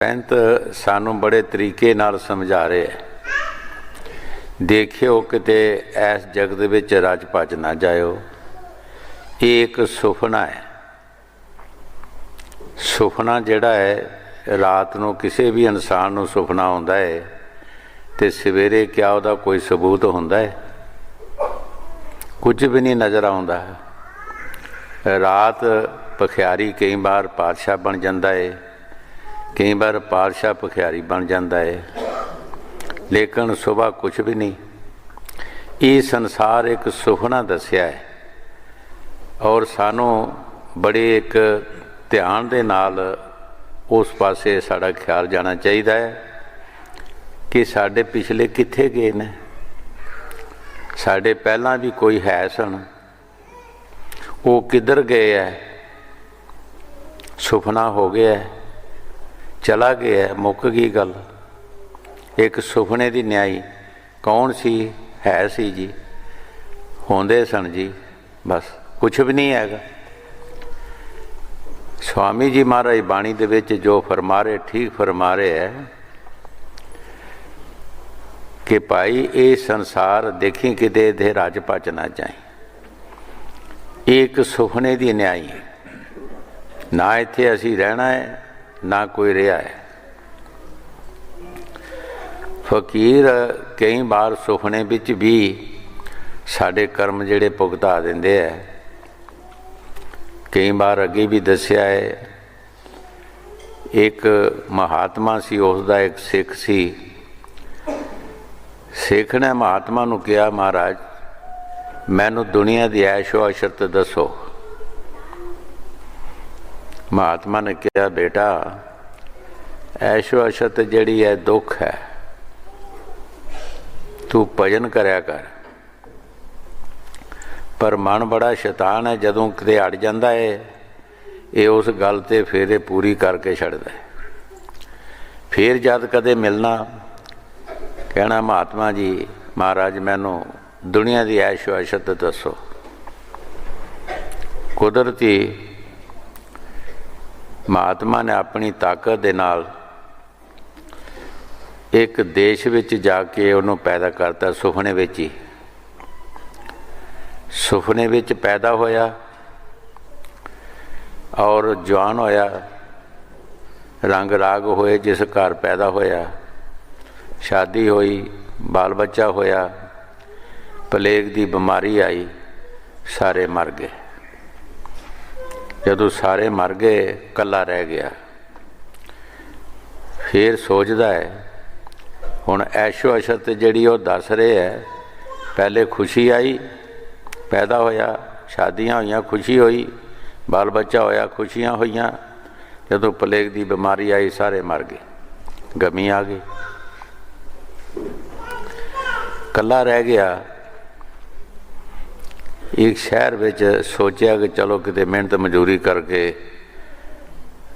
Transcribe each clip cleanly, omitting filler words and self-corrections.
पैंत सानू बड़े तरीके नाल समझा रहे है। देखियो किते ऐस जगत विच रज भज ना जाओ। ये एक सुफना है। सुफना जिहड़ा है रात नूं किसी भी इंसान नूं सुफना आउंदा है ते सवेरे क्या उहदा कोई सबूत हुंदा है? कुछ भी नहीं नज़र आउंदा। रात पखियारी कई बार पातशाह बन जाता है, कई बार पातशाह पखियारी बन जाता है, लेकिन सुबह कुछ भी नहीं। ये संसार एक सुफना दसिया है और सानू बड़े एक ध्यान दे नाल उस पासे साड़ा ख्याल जाना चाहिए है कि साढ़े पिछले कित्थे गए ने। साढ़े पहला भी कोई है सन, वो किधर गए है? सुफना हो गया है, चला गया है, मुक गई गल। एक सुफने की न्याई कौन सी है सी जी, होंदे सन जी, बस कुछ भी नहीं हैगा। स्वामी जी महाराज बाणी दे विच जो फरमा रहे ठीक फरमा रहे है कि भाई ये संसार देखी किते इत्थे रज भज ना जाए। एक सुफने की न्याई है, ना इत्थे असी रहना है ना कोई रहा है। फकीर कई बार सुफने विच भी साढ़े कर्म जिहड़े भुगता देंदे है। कई बार अगे भी दसिया है, एक महात्मा सी, उसका एक सिख सी। सिख ने महात्मा नूं कहा, महाराज मैनू दुनिया की ऐशो अशरत दसो। महात्मा ने कहा, बेटा ऐशो अशरत जिहड़ी है दुख है, तू भजन करया कर। पर मन बड़ा शैतान है, जदों किते अड़ जाता है ये उस गल ते फिर पूरी करके छड्डदा है। फिर जद कदे मिलना कहना, महात्मा जी महाराज मैनू दुनिया की ऐशो अशरत दसो। कुदरती महात्मा ने अपनी ताकत दे नाल एक देश विच जाके उन्होंने पैदा करता, सुफने विच ही। सुफने विच पैदा होया और जवान होया, रंग राग होए। जिस घर पैदा होया, शादी हुई, बाल बच्चा होया, प्लेग की बीमारी आई, सारे मर गए। जदों सारे मर गए, कला रह गया। फिर सोचता है हुण ऐशो अशरत जिहड़ी वो दस रहे है, पहले खुशी आई, पैदा होया, शादियां होईयां, खुशी हुई, बाल बच्चा होया, खुशियां होईयां। जदों प्लेग की बीमारी आई, सारे मर गए, गमी आ गई, कला रह गया। एक शहर विच सोचा कि चलो किते मेहनत मजूरी करके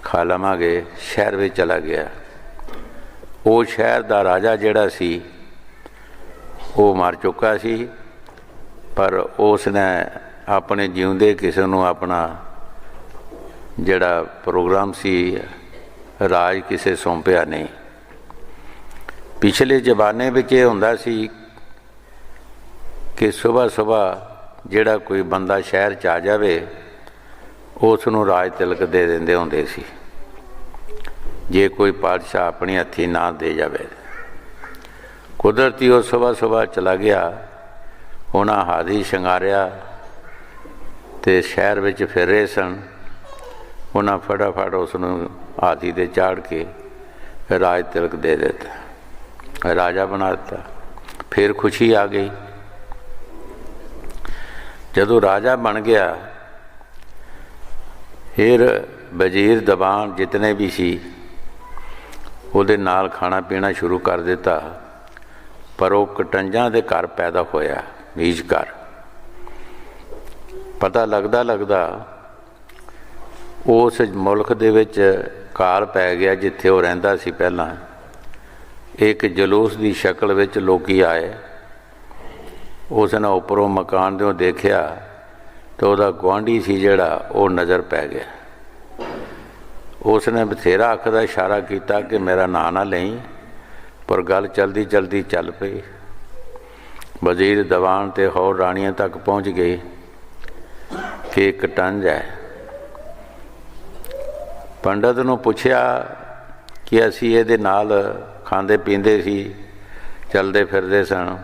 खा लवांगे, शहर में चला गया। वो शहर का राजा जिहड़ा सी वो मर चुका सी, पर उसने अपने जीवंदे किसी नूं अपना जिहड़ा प्रोग्राम सी राज किसे सौंपिया नहीं। पिछले जमाने में यह हुंदा सी कि सुबह सुबह जिहड़ा कोई बंदा शहर च आ जाए उसनूं राज तिलक दे देंदे हुंदे सी, जे कोई पातशाह अपनी हथी ना दे जाए। कुदरती वो सुबह सुबह चला गया, उन्हें हाथी शंगारिया ते शहर विच फिर रहे सन। उन्हें फटाफट उसनूं हाथी दे चाड़ के राज तिलक दे दिता, राजा बना दिता। फिर खुशी आ गई। जदों राजा बन गया, फिर वजीर दबान जितने भी सी उहदे नाल खाना पीना शुरू कर दिता। पर वो कटंजा दे घर पैदा होया, नीच घर। पता लगदा लगदा उस मुल्क दे विच काल पै गया जिथे वो रहिंदा सी पहलां। एक जलूस की शक्ल विच लोकी आए। उसने उपरों मकान दे देखिया तो वह गुआढ़ी सी जिहड़ा वो नज़र पै गया। उसने बथेरा अख का इशारा किया कि मेरा नां ना लई, पर गल चलती चलती चल पई। वजीर दीवान ते होर राणियां तक पहुँच गई कि एक टंज है। पंडित नूं पुछया कि असी इहदे नाल खांदे पींदे सी, चलते फिरदे सन,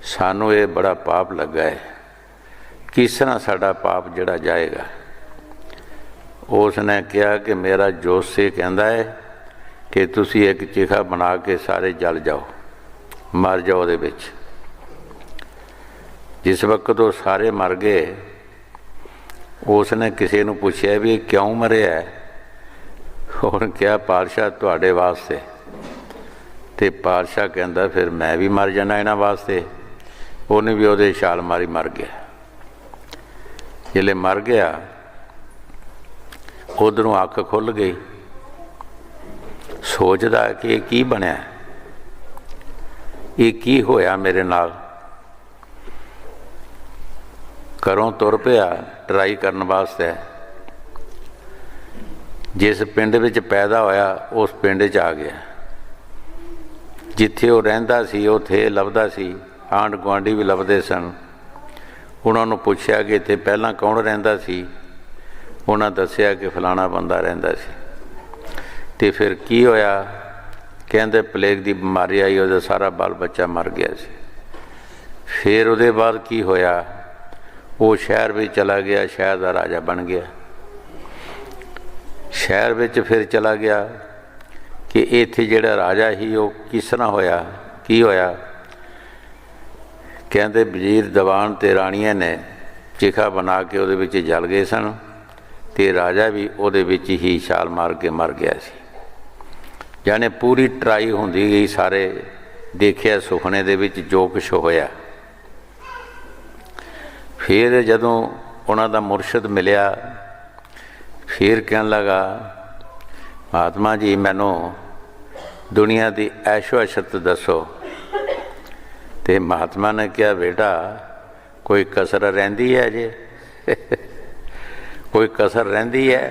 सानू ये बड़ा पाप लगा है, किस तरह साडा पाप जिहड़ा जाएगा। उसने कहा कि मेरा जोशी कहता है कि तुसी एक चिखा बना के सारे जल जाओ, मर जाओ उहदे विच। जिस वक्त वो सारे मर गए, उसने किसी नूं पुछया भी क्यों मरिया है। उन्होंने कहा पातशाह तुहाडे वास्ते। तो पातशाह कहता फिर मैं भी मर जाना इन्हां वास्ते। उन्हें भी उहदे छाल मारी मर गया। जिसले मर गया उधरों अख खुल गई, सोचदा कि ये की बनया, ये की होया मेरे नाल। घरों तुर पिया ट्राई करने वास्ते। जिस पिंड विच पैदा होया उस पिंड च आ गया। जिथे वो रहिंदा सी उत्थे लभदा सी, आंढ गुआढ़ी भी लभदे सन। उन्होंने पुछया कि इत्थे पहलां कौन रहिंदा सी। उन्हें दस्सिया कि फलाना बंदा रहिंदा सी। ते फिर की होया, कहंदे प्लेग की बीमारी आई, उहदा सारा बाल बच्चा मर गया सी। फिर उहदे बाद की होया, वो शहर भी चला गया, शहर का राजा बन गया। शहर विच फिर चला गया कि इत्थे जिहड़ा राजा ही वो किस तरह होया, की होया। कहंदे वजीर दीवान ते राणियां ने चिखा बना के उहदे विच जल गए सन, ते राजा भी उहदे विच ही छाल मार के मर गया सी। जाने पूरी ट्राई होंदी गई, सारे देखिया सुखने दे विच जो कुछ होया। फिर जदों उन्हां दा मुरशद मिलिया, फिर कहन लगा महात्मा जी मैनू दुनिया की ऐशो अशरत दसो। तो महात्मा ने कहा बेटा कोई कसर रहिंदी है जे कोई कसर रहिंदी है,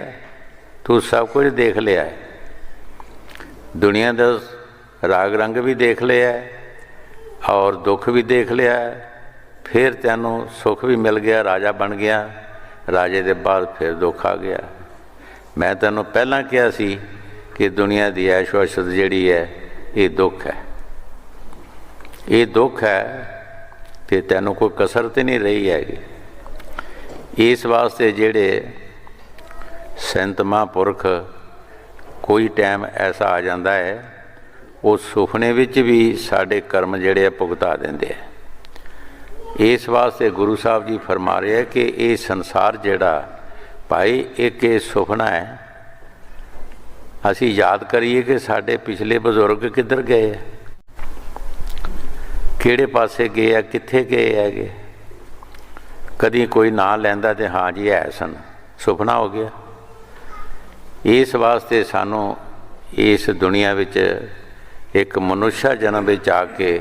तू सब कुछ देख लिया है, दुनिया का राग रंग भी देख लिया है और दुख भी देख लिया है। फिर तैनू सुख भी मिल गया, राजा बन गया, राजे के बाद फिर दुख आ गया। मैं तैनू पहलां कहा सी कि दुनिया की ऐशो अशरत जिहड़ी है ये दुख है, ये दुख है, तो तैनू कोई कसर तो नहीं रही हैगी। इस वास्ते जिहड़े संत महापुरख कोई टाइम ऐसा आ जाता है, वो सुपने विच भी साढ़े कर्म जिहड़े भुगता देंदे है। इस वास्ते गुरु साहब जी फरमा रहे हैं कि ये संसार जिहड़ा भाई एक ये सुपना है। असी याद करिए कि साढ़े पिछले बजुर्ग किधर गए है, किहड़े पासे गए है, कित्थे गए है। कदी कोई नां लैंदा ते हाँ जी है सन, सुपना हो गया। इस वास्ते सानू इस दुनिया विच एक मनुष्य जन्म विच आके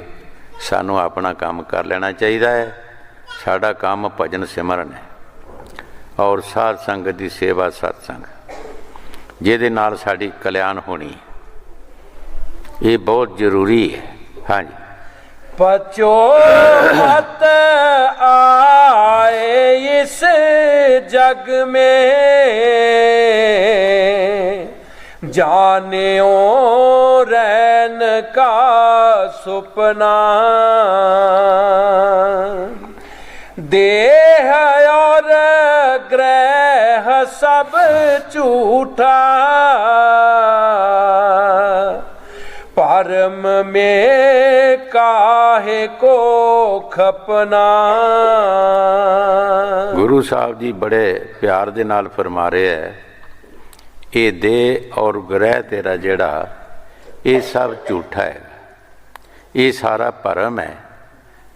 सानू अपना काम कर लेना चाहिए है। साडा काम भजन सिमरन है और साध संगत की सेवा, सत्संग, जिहदे नाल साडी कल्याण होनी, ये बहुत जरूरी है। हाँ जी। पचो मत आए इस जग में, जानियो रैन का सुपना। देह और ग्रह सब झूठा, परम में काहे को खपना। गुरु साहब जी बड़े प्यार दे नाल फरमा रहे है, ये देह और ग्रह तेरा जेड़ा ये सब झूठा है, ये सारा भरम है।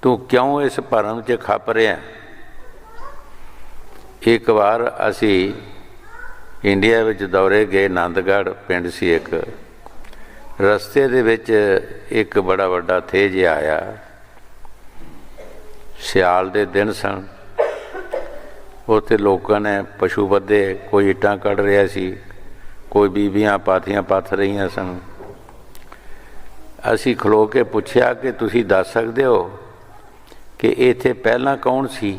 तू क्यों इस भरम च खप रहा। एक बार असी इंडिया विच दौरे गए, आनंदगढ़ पिंड सी एक, रस्ते दे विच एक बड़ा वड्डा थे जिहा आया। सियाल दे दिन सन, उत्थे लोकां ने पशु बद्धे, कोई इट्टां कढ़ रहा सी, कोई बीबियां पाथियां पथ रही सन। असी खलो के पुछया कि तुसी दस सकते हो कि इत्थे पहला कौन सी?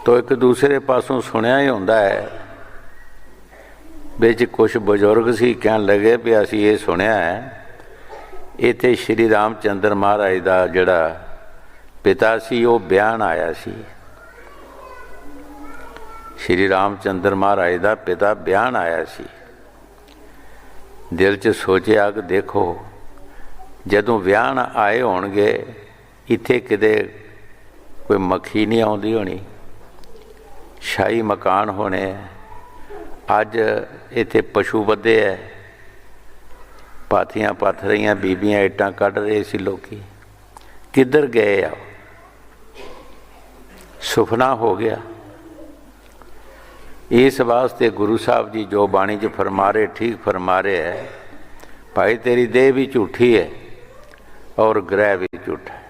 तो एक दूसरे पासों सुनिया ही होंदा है। बिच कुछ बजुर्ग सी कहन लगे भी असी ये सुनिया है इत्थे श्री रामचंद्र महाराज का जिहड़ा पिता सी वो ब्याहन आया सी। श्री रामचंद्र महाराज का पिता ब्याहन आया सी। दिल च सोचिया कि देखो जदों ब्याहन आए होणगे इत्थे किते कोई मक्खी नहीं आउंदी होनी, शाही मकान होने। अज इत्थे पशु बद्धे है, पाथियां पथ रही, बीबियां इट्टां कढ़ रहे सी। लोकी किधर गए आ? सुपना हो गया। इस वास्ते गुरु साहब जी जो बाणी च फरमा रहे ठीक फरमा रहे है, भाई तेरी देह भी झूठी है और ग्रह भी झूठा है।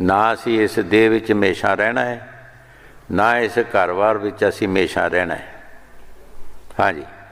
ना असी इस देह विच हमेशा रहना है, ना इस घर बार विच असी हमेशा रहना है। हाँ जी।